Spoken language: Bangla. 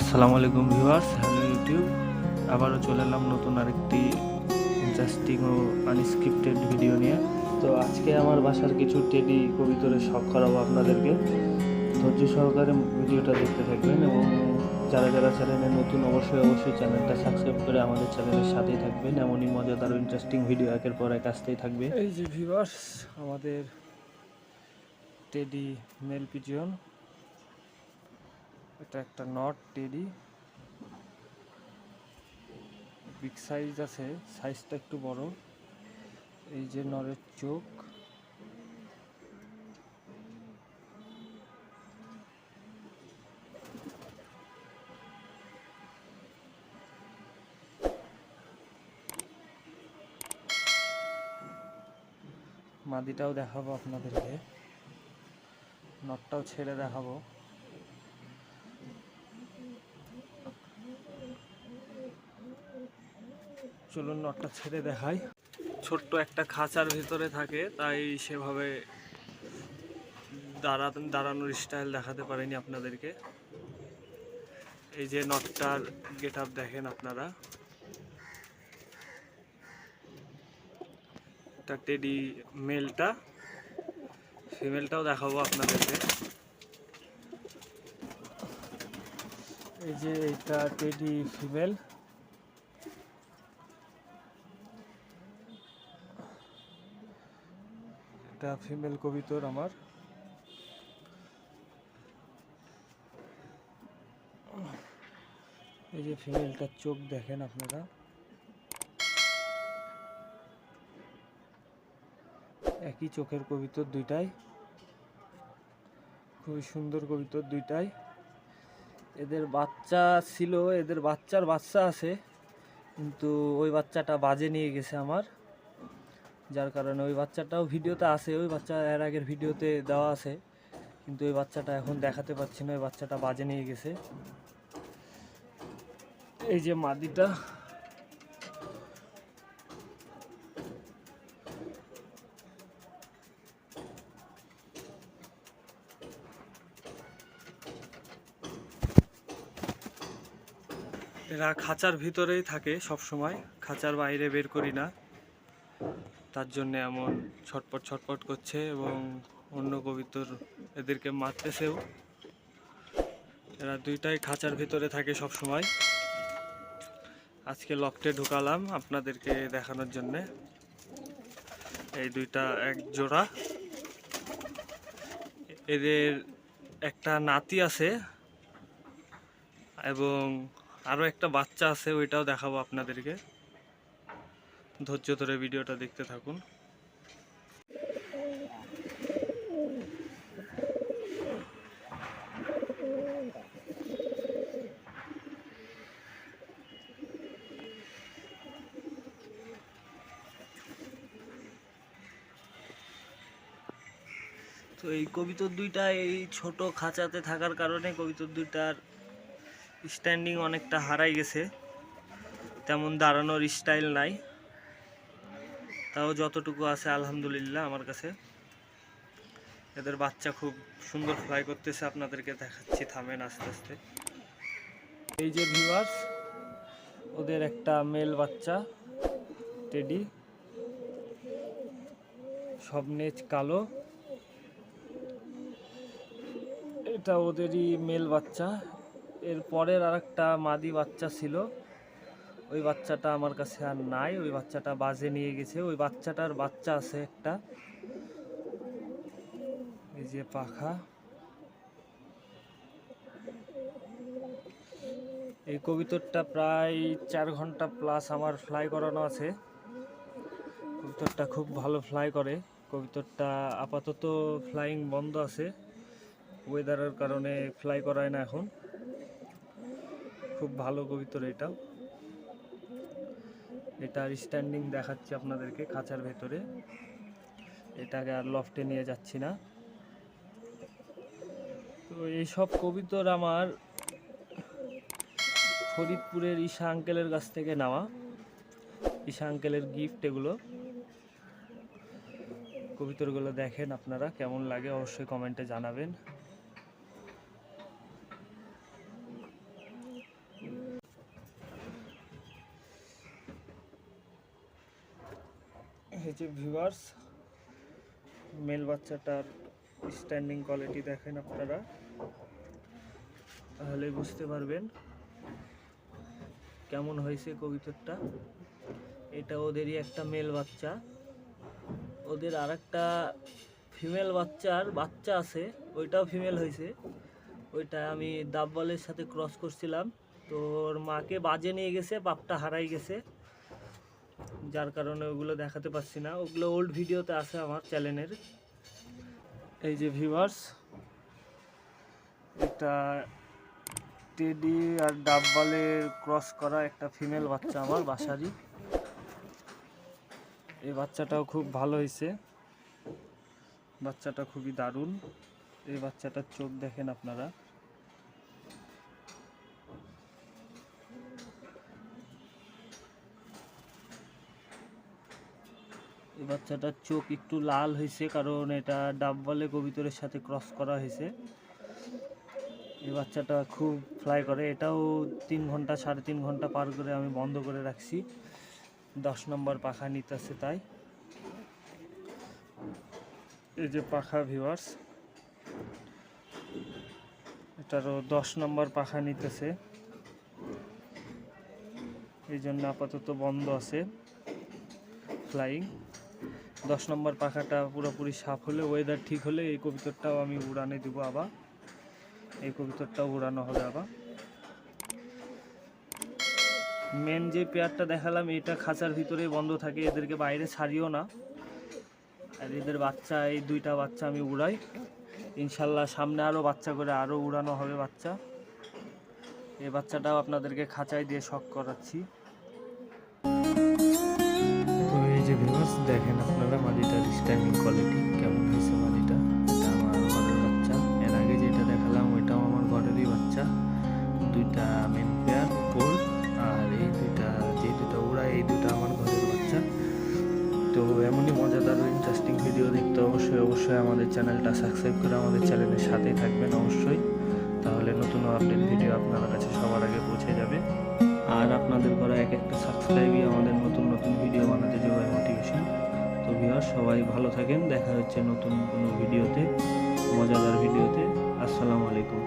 আসসালামু আলাইকুম ভিউয়ার্স, হ্যালো ইউটিউব। আবারও চলে এলাম নতুন আরেকটি ইন্টারেস্টিং ও আনস্ক্রিপ্টেড ভিডিও নিয়ে। তো আজকে আমার বাসার কিছু টেডি কবিতরের শখ করাবো আপনাদেরকে। ধৈর্য সহকারে ভিডিওটা দেখতে থাকবেন এবং যারা যারা চ্যানেলে নতুন অবশ্যই চ্যানেলটা সাবস্ক্রাইব করে আমাদের চ্যানেলের সাথেই থাকবেন। এমনই মজাদার ও ইন্টারেস্টিং ভিডিও একের পর এক আসতেই থাকবে। এই যে ভিউয়ার্স, আমাদের টেডি মেল পিজিয়ন, এটা একটা নট টেডি, বিগ সাইজ আছে, সাইজটা একটু বড়। এই যে নরের চোখ, মাদিটাও দেখাবো আপনাদেরকে, নটটাও ছেড়ে দেখাবো। চলুন নটটা ছেড়ে দেখাই। ছোট্ট একটা খাঁচার ভিতরে থাকে, তাই সেভাবে দাঁড়ানোর স্টাইল দেখাতে পারিনি আপনাদেরকে। এই যে নটটার গেট আপ দেখেন আপনারা। এটা টেডি মেলটা, ফিমেলটাও দেখাবো আপনাদেরকে। এই যে এটা টেডি ফিমেল, এটা ফিমেল কবিতর আমার। এই যে ফিমেলটার চোখ দেখেন আপনারা, একই চোখের কবিতর দুইটাই, খুবই সুন্দর কবিতর দুইটাই। এদের বাচ্চা ছিল, এদের বাচ্চার বাচ্চা আছে, কিন্তু ওই বাচ্চাটা বাজে নিয়ে গেছে আমার, যার কারণে ওই বাচ্চাটাও ভিডিওতে আছে, ওই বাচ্চা এর আগের ভিডিওতে দেওয়া আছে, কিন্তু ওই বাচ্চাটা এখন দেখাতে পাচ্ছি না, ওই বাচ্চাটা বাজে নিয়ে গেছে। এই যে মাদিটা, এরা খাঁচার ভিতরেই থাকে সব সময়, খাঁচার বাইরে বের করি না, তার জন্য এমন ছটপট করছে এবং অন্য কবিতর এদেরকে মারতেছেও। এরা দুইটাই খাঁচার ভিতরে থাকে সব সময়। আজকে লফটে ঢুকালাম আপনাদেরকে দেখানোর জন্য। এই দুইটা এক জোড়া, এদের একটা নাতি আছে এবং আরও একটা বাচ্চা আছে, ওইটাও দেখাবো আপনাদেরকে। ধৈর্য ধরে ভিডিওটা দেখতে থাকুন। তো এই কবিতর দুইটা এই ছোট খাঁচাতে থাকার কারণে কবিতর দুইটার স্ট্যান্ডিং অনেকটা হারাই গেছে, তেমন দাঁড়ানোর স্টাইল নাই, তাও যতটুকু আছে আলহামদুলিল্লাহ আমার কাছে। এদের বাচ্চা খুব সুন্দর ফ্লাই করতেছে, আপনাদেরকে দেখাচ্ছি, থামেন আস্তে আস্তে। এই যে ভিউয়ার্স, ওদের একটা মেল বাচ্চা টেডি, সব নেজ কালো, এটা ওদেরই মেল বাচ্চা। এর পরের আর একটা মাদি বাচ্চা ছিল, ওই বাচ্চাটা আমার কাছে আর নাই, ওই বাচ্চাটা বাজে নিয়ে গেছে। ওই বাচ্চাটার বাচ্চা আছে একটা, এই যে পাখা। এই কবিতরটা প্রায় 4 ঘন্টা প্লাস আমার ফ্লাই করানো আছে। কবিতরটা খুব ভালো ফ্লাই করে। কবিতরটা আপাতত ফ্লাইং বন্ধ আছে, ওয়েদারের কারণে ফ্লাই করায় না এখন। খুব ভালো কবিতর এটা। এটার স্ট্যান্ডিং দেখাচ্ছি আপনাদেরকে খাঁচার ভেতরে, এটাকে আর লফটে নিয়ে যাচ্ছি না। তো এইসব কবিতর আমার ফরিদপুরের ঈশা আঙ্কেলের কাছ থেকে নেওয়া, ঈশা আঙ্কেলের গিফট এগুলো। কবিতরগুলো দেখেন আপনারা, কেমন লাগে অবশ্যই কমেন্টে জানাবেন। এই যে ভিউয়ার্স, মেল বাচ্চাটার স্ট্যান্ডিং কোয়ালিটি দেখেন আপনারা, তাহলে বুঝতে পারবেন কেমন হয়েছে কবুতরটা। এটা ওদেরই একটা মেল বাচ্চা, ওদের আর একটা ফিমেল বাচ্চা আছে, ওইটাও ফিমেল হয়েছে। ওইটা আমি দাববালের সাথে ক্রস করছিলাম, তো ওর মাকে বাজে নিয়ে গেছে, বাপটা হারাই গেছে, যার কারণে ওগুলো দেখাতে পারছি না। ওগুলো ওল্ড ভিডিওতে আছে আমার চ্যানেলের। এই যে ভিউয়ার্স, এটা টেডি আর ডাববালের ক্রস করা একটা ফিমেল বাচ্চা আমার বাসারই। এই বাচ্চাটাও খুব ভালো হয়েছে, বাচ্চাটা খুবই দারুণ। এই বাচ্চাটার চোখ দেখেন আপনারা, এই বাচ্চাটার চোখ একটু লাল হয়েছে, কারণ এটা ডাববালে কবুতরের সাথে ক্রস করা হয়েছে। এই বাচ্চাটা খুব ফ্লাই করে, এটাও 3 ঘন্টা 3.5 ঘন্টা পার করে আমি বন্ধ করে রাখছি, 10 নম্বর পাখা নিতেছে তাই। এই যে পাখা ভিউয়ার্স, এটারও 10 নম্বর পাখা নিতেছে, এই জন্য আপাতত বন্ধ আছে ফ্লাইং। 10 নম্বর পাখাটা পুরোপুরি সাফ হলে, ওয়েদার ঠিক হলে এই কবুতরটাও আমি উড়ানে দিব আবার, এই কবুতরটাও উড়ানো হবে আবার। মেন যে পেয়ারটা দেখালাম এটা খাঁচার ভিতরেই বন্ধ থাকে, এদেরকে বাইরে ছাড়িও না। আর এদের বাচ্চা, এই 2টা বাচ্চা আমি উড়াই, ইনশাল্লাহ সামনে আরও বাচ্চা করে আরও উড়ানো হবে বাচ্চা। এই বাচ্চাটাও আপনাদেরকে খাঁচায় দিয়ে শখ করাচ্ছি। তো এই যে ভিউয়ার্স দেখেন আপনারা মাদিটার স্ট্যান্ডিং কোয়ালিটি কেমন হয়েছে। মাদিটা এটা আমার ঘরের বাচ্চা, এর আগে যেটা দেখালাম ওইটাও আমার ঘরেরই বাচ্চা। 2টা মেন পেয়ার কোল, আর এই 2টা উড়ায়, এই 2টা আমার ঘরের বাচ্চা। তো এমনই মজাদার ইন্টারেস্টিং ভিডিও দেখতে অবশ্যই আমাদের চ্যানেলটা সাবস্ক্রাইব করে আমাদের চ্যানেলের সাথেই থাকবেন অবশ্যই, তাহলে নতুন আপডেট ভিডিও আপনার কাছে সবার আগে পৌঁছে যাবে। আর আপনাদের করা একটা সাবস্ক্রাইবই আমাদের নতুন ভিডিও বানাতে যোগায় মোটিভেশন। তো ভিউয়ার্স, সবাই ভালো থাকেন, দেখা হচ্ছে নতুন কোনো ভিডিওতে, মজাদার ভিডিওতে। আসসালামু আলাইকুম।